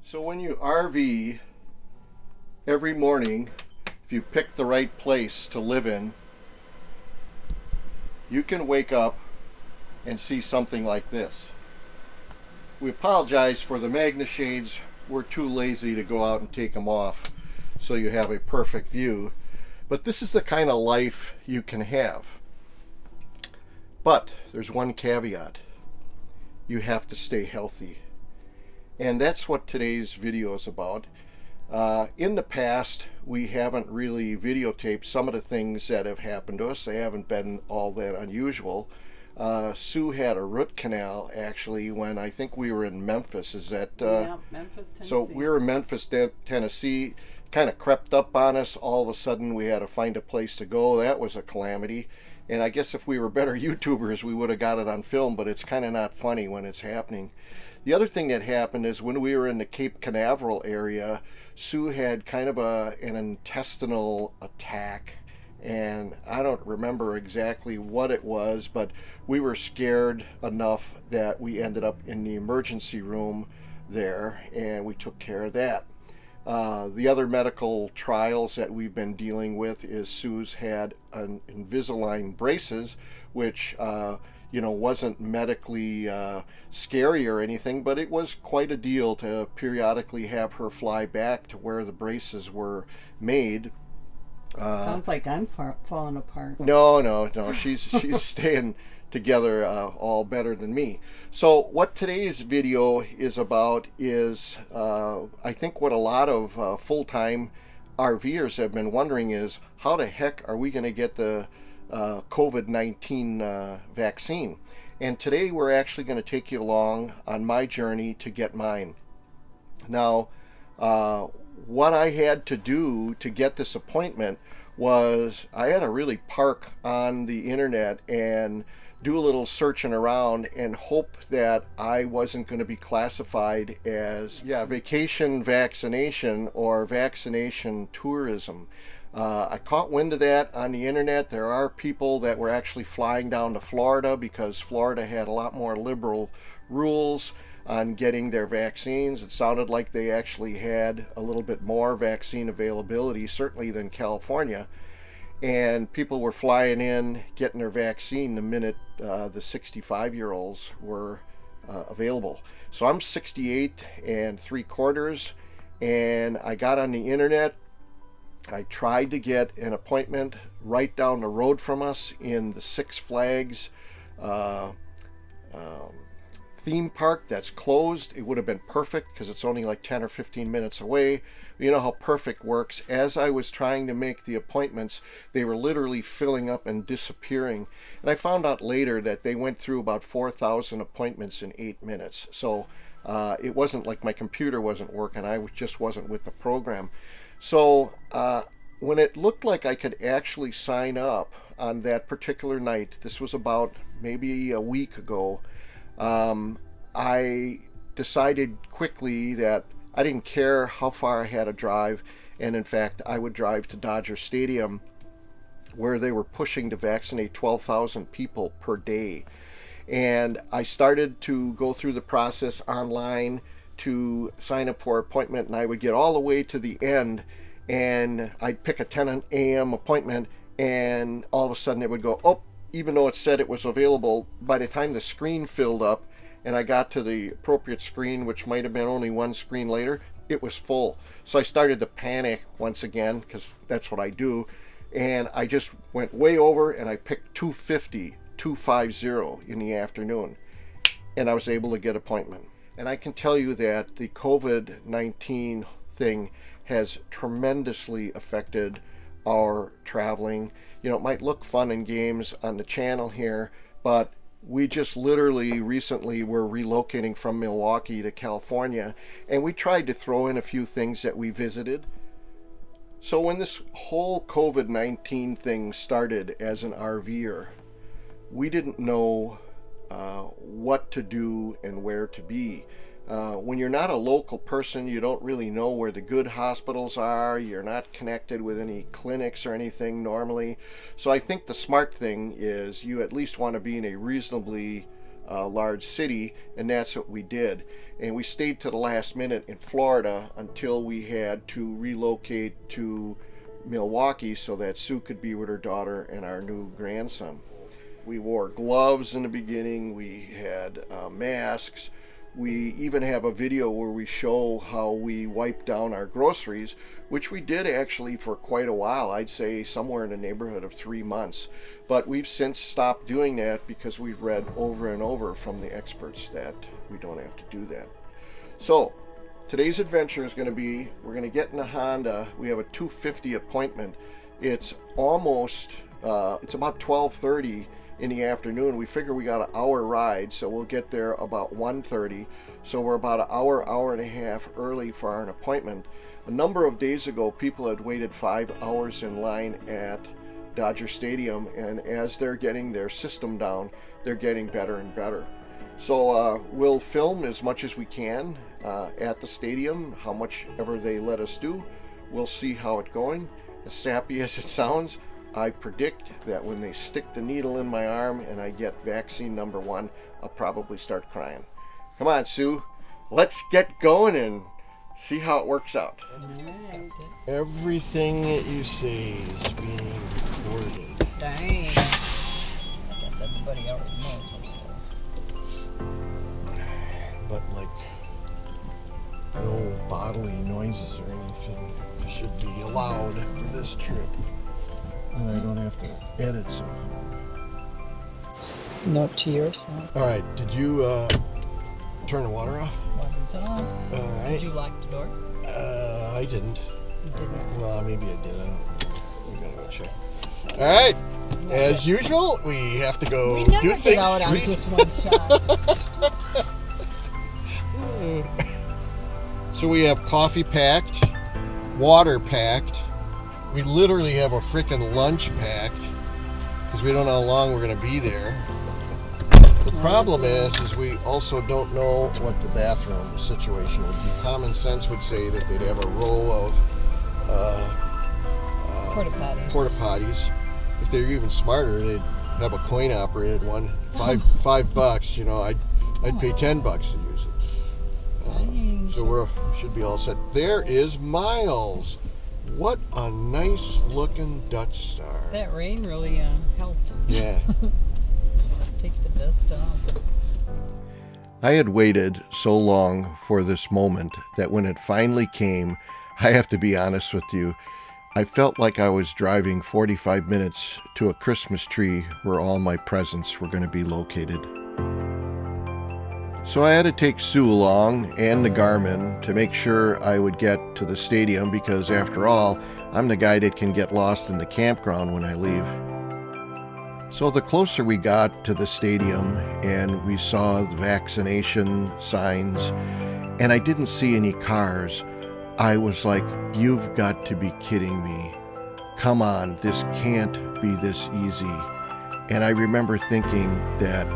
So when you RV every morning, if you pick the right place to live in, you can wake up and see something like this. We apologize for the magna shades. We're too lazy to go out and take them off so you have a perfect view. But this is the kind of life you can have. But there's one caveat. You have to stay healthy. And that's what today's video is about. In the past, we haven't really videotaped some of the things that have happened to us. They haven't been all that unusual. Sue had a root canal actually when I think we were in Memphis. Is that yeah, Memphis, Tennessee. So we were in Memphis, Tennessee. Kind of crept up on us. All of a sudden, we had to find a place to go. That was a calamity. And I guess if we were better YouTubers, we would have got it on film. But it's kind of not funny when it's happening. The other thing that happened is when we were in the Cape Canaveral area, Sue had kind of an intestinal attack. And I don't remember exactly what it was, but we were scared enough that we ended up in the emergency room there, and we took care of that. The other medical trials that we've been dealing with is Sue's had an Invisalign braces, which wasn't medically scary or anything, but it was quite a deal to periodically have her fly back to where the braces were made. Sounds like I'm falling apart. No. She's staying together all better than me. So what today's video is about is, I think what a lot of full-time RVers have been wondering is, how the heck are we going to get the COVID-19 vaccine? And today we're actually going to take you along on my journey to get mine. Now, what I had to do to get this appointment was I had to really park on the internet and do a little searching around and hope that I wasn't going to be classified as vacation vaccination or vaccination tourism. I caught wind of that on the internet. There are people that were actually flying down to Florida because Florida had a lot more liberal rules on getting their vaccines. It sounded like they actually had a little bit more vaccine availability, certainly than California. And people were flying in, getting their vaccine the minute the 65-year-olds were available. So I'm 68 3/4, and I got on the internet. I tried to get an appointment right down the road from us in the Six Flags theme park that's closed. It would have been perfect because it's only like 10 or 15 minutes away. You know how perfect works. As I was trying to make the appointments, they were literally filling up and disappearing. And I found out later that they went through about 4,000 appointments in 8 minutes. So it wasn't like my computer wasn't working. I just wasn't with the program. So when it looked like I could actually sign up on that particular night, this was about maybe a week ago, I decided quickly that I didn't care how far I had to drive, and in fact I would drive to Dodger Stadium where they were pushing to vaccinate 12,000 people per day. And I started to go through the process online to sign up for an appointment, and I would get all the way to the end and I'd pick a 10 a.m. appointment, and all of a sudden it would go, oh, even though it said it was available, by the time the screen filled up and I got to the appropriate screen, which might have been only one screen later, it was full. So I started to panic once again, because that's what I do, and I just went way over and I picked 250 in the afternoon, and I was able to get an appointment. And I can tell you that the COVID-19 thing has tremendously affected our traveling. It might look fun and games on the channel here, but we just literally recently were relocating from Milwaukee to California, and we tried to throw in a few things that we visited. So when this whole COVID-19 thing started as an RVer, we didn't know what to do and where to be. When you're not a local person, you don't really know where the good hospitals are. You're not connected with any clinics or anything normally. So I think the smart thing is you at least want to be in a reasonably large city, and that's what we did. And we stayed to the last minute in Florida until we had to relocate to Milwaukee so that Sue could be with her daughter and our new grandson. We wore gloves in the beginning, we had masks. We even have a video where we show how we wipe down our groceries, which we did actually for quite a while. I'd say somewhere in the neighborhood of 3 months. But we've since stopped doing that because we've read over and over from the experts that we don't have to do that. So today's adventure is going to be, we're going to get in a Honda. We have a 2:50 appointment. It's almost, it's about 12:30 in the afternoon. We figure we got an hour ride, so we'll get there about 1:30. So we're about an hour and a half early for our appointment. A number of days ago, people had waited 5 hours in line at Dodger Stadium, and as they're getting their system down, they're getting better and better. So we'll film as much as we can at the stadium, how much ever they let us do. We'll see how it's going. As sappy as it sounds, I predict that when they stick the needle in my arm and I get vaccine number 1, I'll probably start crying. Come on, Sue. Let's get going and see how it works out. Everything that you say is being recorded. Dang. I guess everybody already knows we're safe. But like, no bodily noises or anything should be allowed for this trip. And I don't have to edit somehow. Note to yourself. All right, did you turn the water off? Water's off. All right. Did you lock the door? I didn't. You didn't. Well, maybe I did. I don't know. We gotta go check. So, All right. As usual, we have to go we never do get things out on sweet. just one shot. So we have coffee packed, water packed. We literally have a freaking lunch packed because we don't know how long we're going to be there. The problem is we also don't know what the bathroom situation would be. Common sense would say that they'd have a row of porta potties. If they were even smarter, they'd have a coin operated one. $5, you know, I'd pay $10 to use it. So we should be all set. There is Myles. What a nice looking Dutch Star. That rain really helped. Yeah. Take the dust off. I had waited so long for this moment that when it finally came, I have to be honest with you, I felt like I was driving 45 minutes to a Christmas tree where all my presents were going to be located. So I had to take Sue along and the Garmin to make sure I would get to the stadium because after all, I'm the guy that can get lost in the campground when I leave. So the closer we got to the stadium and we saw the vaccination signs and I didn't see any cars, I was like, you've got to be kidding me. Come on, this can't be this easy. And I remember thinking that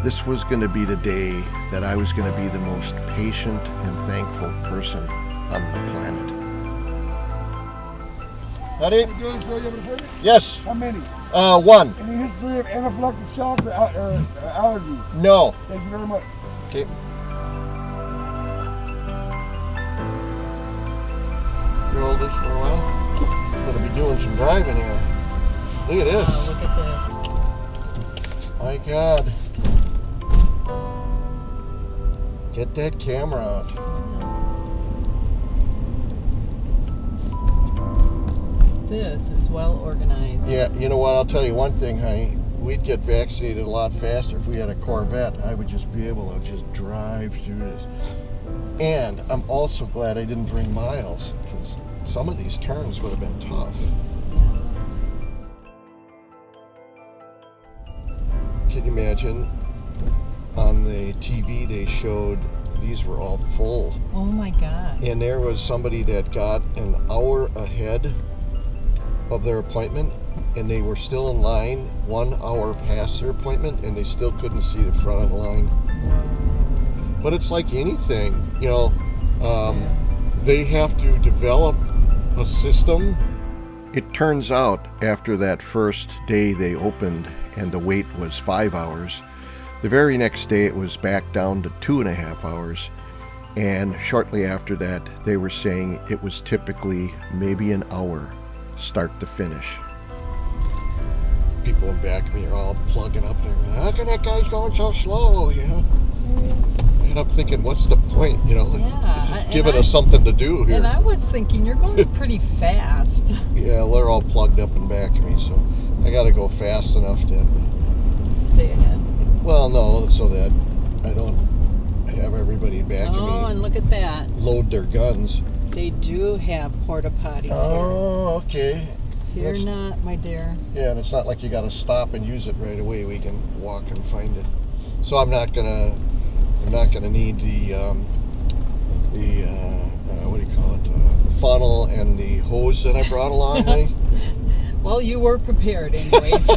this was going to be the day that I was going to be the most patient and thankful person on the planet. Honey? Yes. How many? One. Any history of anaphylactic shock or allergies? No. Thank you very much. Okay. You hold this for a while? Gonna be doing some driving here. Look at this. Oh, look at this. My God. Get that camera out. This is well organized. Yeah, you know what? I'll tell you one thing, honey. We'd get vaccinated a lot faster if we had a Corvette. I would just be able to just drive through this. And I'm also glad I didn't bring Myles because some of these turns would have been tough. Can you imagine? On the TV they showed these were all full. Oh my God. And there was somebody that got an hour ahead of their appointment and they were still in line 1 hour past their appointment and they still couldn't see the front of the line. But it's like anything, you know, they have to develop a system. It turns out after that first day they opened and the wait was 5 hours, The very next day it was back down to 2.5 hours, and shortly after that they were saying it was typically maybe an hour start to finish. People in back of me are all plugging up there. How can that guy's going so slow, you know? Serious? And I'm thinking, what's the point, you know? Yeah, This is giving us something to do here. And I was thinking, you're going pretty fast. Yeah, they're all plugged up in back of me, so I got to go fast enough to Stay ahead. well, no, so that I don't have everybody in back of me. Oh, and look at that. Load their guns. They do have porta potties Oh, okay. here. Fear not, my dear. Yeah, and it's not like you got to stop and use it right away. We can walk and find it. So I'm not gonna need the what do you call it? Funnel and the hose that I brought along. Eh? Well, you were prepared, anyways.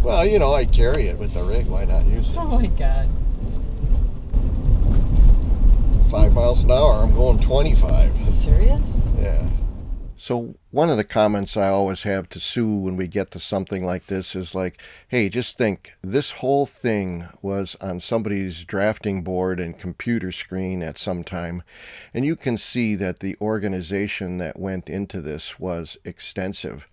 Well, you know, I carry it with the rig. Why not use it? Oh my God. 5 miles an hour. I'm going 25. Serious? Yeah. So one of the comments I always have to Sue when we get to something like this is like, hey, just think, this whole thing was on somebody's drafting board and computer screen at some time, and you can see that the organization that went into this was extensive.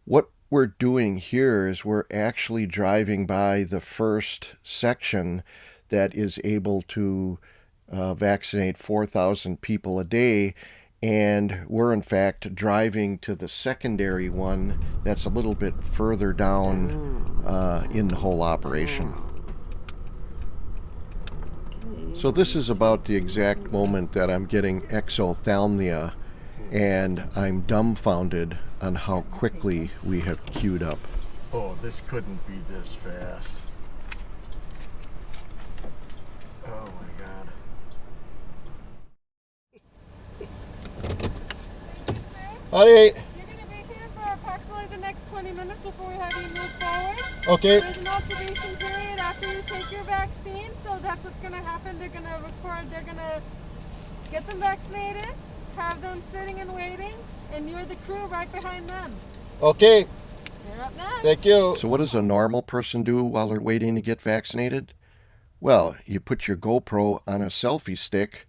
What we're doing here is we're actually driving by the first section that is able to vaccinate 4,000 people a day, and we're in fact driving to the secondary one that's a little bit further down in the whole operation. So this is about the exact moment that I'm getting exothalmia, and I'm dumbfounded on how quickly we have queued up. Oh, this couldn't be this fast. Oh my God. Honey. You're going to be here for approximately the next 20 minutes before we have you move forward. Okay. There's an observation period after you take your vaccine, so that's what's going to happen. They're going to record, they're going to get them vaccinated, have them sitting and waiting, and you're the crew right behind them. Okay. You're up next. Thank you. So what does a normal person do while they're waiting to get vaccinated? Well, you put your GoPro on a selfie stick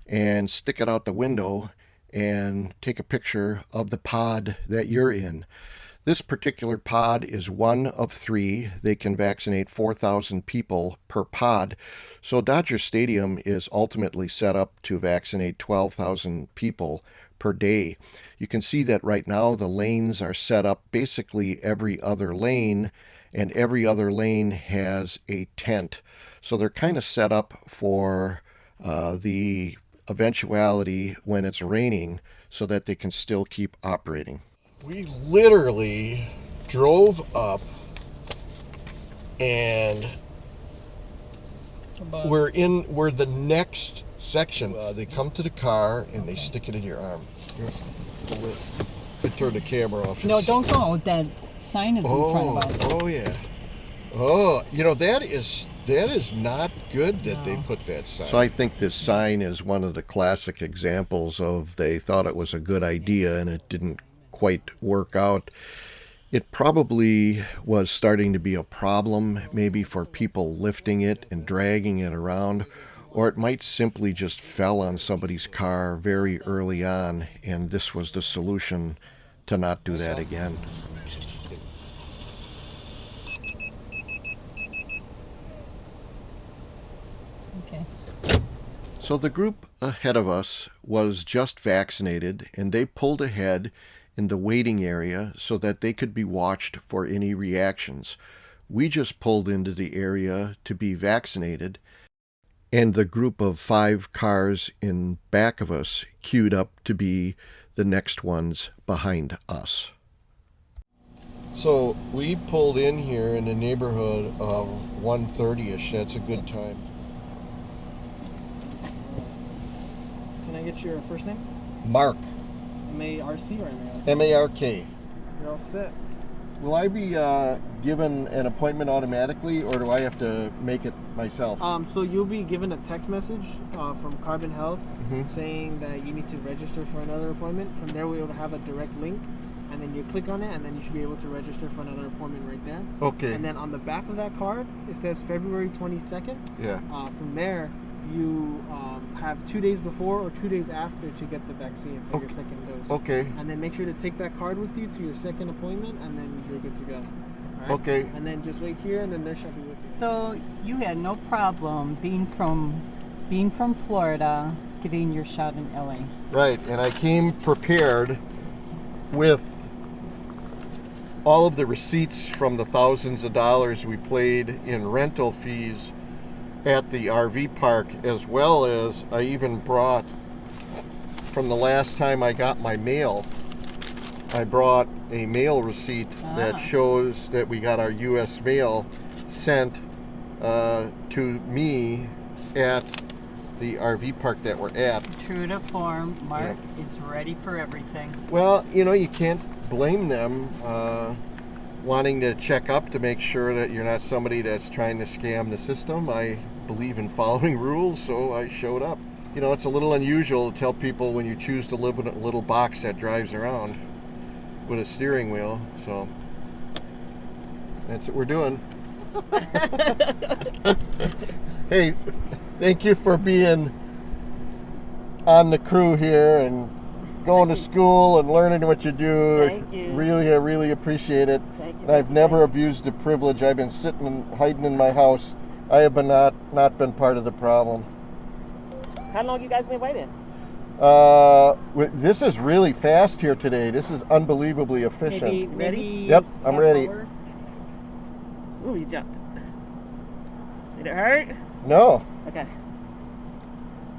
and stick it out the window and take a picture of the pod that you're in. This particular pod is one of 3. They can vaccinate 4,000 people per pod. So Dodger Stadium is ultimately set up to vaccinate 12,000 people per day. You can see that right now the lanes are set up basically every other lane, and every other lane has a tent. So they're kind of set up for the eventuality when it's raining so that they can still keep operating. We literally drove up and we're the next section. They come to the car and they stick it in your arm. I turned the camera off. No, don't go. That sign is in front of us. Oh yeah. Oh, you know, that is not good that they put that sign. So I think this sign is one of the classic examples of they thought it was a good idea and it didn't quite work out. It probably was starting to be a problem, maybe for people lifting it and dragging it around, or it might simply just fell on somebody's car very early on, and this was the solution to not do that again. Okay. So the group ahead of us was just vaccinated, and they pulled ahead in the waiting area so that they could be watched for any reactions. We just pulled into the area to be vaccinated, and the group of 5 cars in back of us queued up to be the next ones behind us. So we pulled in here in the neighborhood of 1:30ish. That's a good time. Can I get your first name? Mark. M-A-R-C or M-A-R-K? M-A-R-K. You're all set. Will I be given an appointment automatically, or do I have to make it myself? So you'll be given a text message from Carbon Health Mhm. saying that you need to register for another appointment. From there, we'll have a direct link and then you click on it, and then you should be able to register for another appointment right there. Okay. And then on the back of that card, it says February 22nd. Yeah. From there, you have 2 days before or 2 days after to get the vaccine for your second dose. Okay. And then make sure to take that card with you to your second appointment, and then you're good to go. All right? Okay. And then just wait here, and then nurse shall be with you. So you had no problem being from Florida, getting your shot in LA. Right, and I came prepared with all of the receipts from the thousands of dollars we paid in rental fees at the RV park, as well as I even brought, from the last time I got my mail, I brought a mail receipt that shows that we got our U.S. mail sent to me at the RV park that we're at. True to form, Mark is ready for everything. Well, you know, you can't blame them wanting to check up to make sure that you're not somebody that's trying to scam the system. I believe in following rules, so I showed up. You know, it's a little unusual to tell people when you choose to live in a little box that drives around with a steering wheel, so that's what we're doing. Hey, thank you for being on the crew here and going to school and learning what you do. Thank you. Really, I really appreciate it. Thank you. And I've never abused the privilege. I've been sitting and hiding in my house. I have not been part of the problem. How long you guys been waiting? This is really fast here today. This is unbelievably efficient. Maybe ready? Yep, I'm ready. Ooh, you jumped. Did it hurt? No. Okay.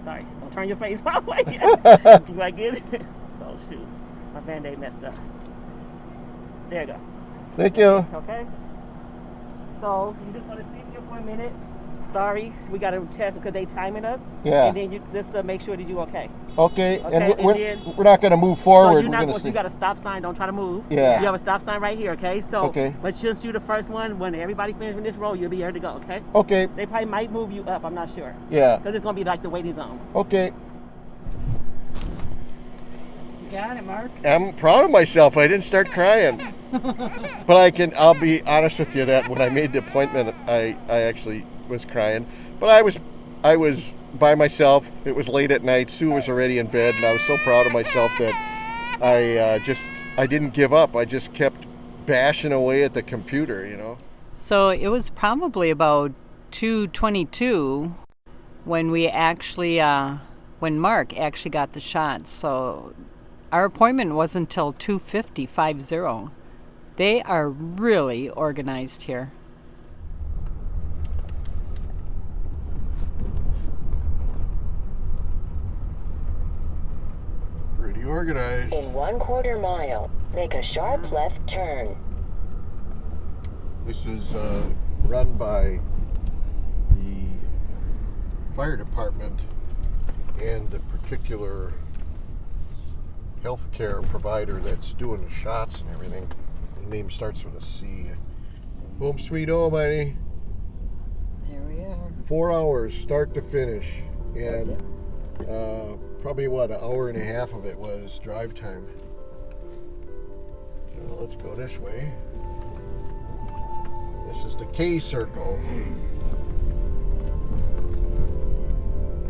Sorry, don't turn your face my way. You I get it? Oh shoot, my Band-Aid messed up. There you go. Thank you. Okay. So you just want to sit here for a minute. Sorry, we got to test because they timing us. Yeah. And then you just to make sure that you okay. Okay, Okay, and and we're, then- we're not going to move So forward. you're We're not gonna supposed. stay- You got a stop sign. Don't try to move. Yeah. You have a stop sign right here. Okay. So. Okay. But since you're the first one, when everybody finishes with this row, you'll be able to go. Okay. Okay, They probably might move you up. I'm not sure. yeah. Because it's gonna be like the waiting zone. Okay. You got it, Mark. I'm proud of myself. I didn't start crying. But I'll be honest with you that when I made the appointment, I actually was crying. But I was by myself. It was late at night. Sue was already in bed, and I was so proud of myself that I didn't give up. I just kept bashing away at the computer, you know. So it was probably about 2:22 when we actually, when Mark actually got the shot. So our appointment wasn't until 2:50. They are really organized here. Pretty organized. In 1/4 mile, make a sharp left turn. This is run by the fire department and the particular healthcare provider that's doing the shots and everything. The name starts with a C. Home sweet home, honey. Here we are. 4 hours, start to finish. And probably, an hour and a half of it was drive time. So let's go this way. This is the K circle.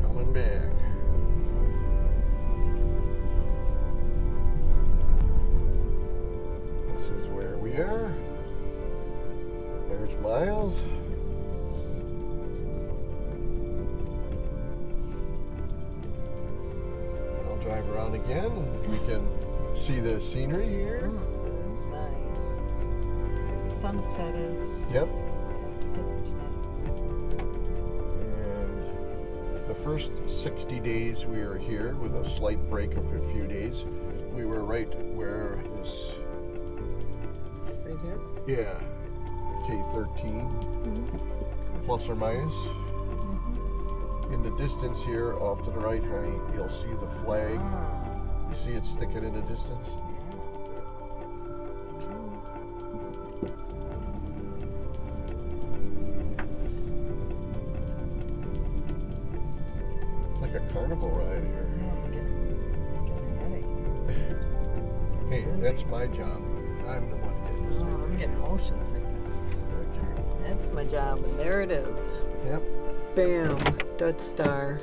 Coming back. This is where we are. There's Myles. I'll drive around again. We can see the scenery here. It's nice. The sunset is. Yep. Tonight. And the first 60 days we were here, with a slight break of a few days, we were right where this, Right here. yeah, K13, plus or minus. In the distance here, off to the right, honey, you'll see the flag. You see it sticking in the distance? It's like a carnival ride here. Hey, That's my job. I'm the one Oh, I'm getting motion sickness. getting. That's my job, and there it is. Yep. Bam, Dutch Star.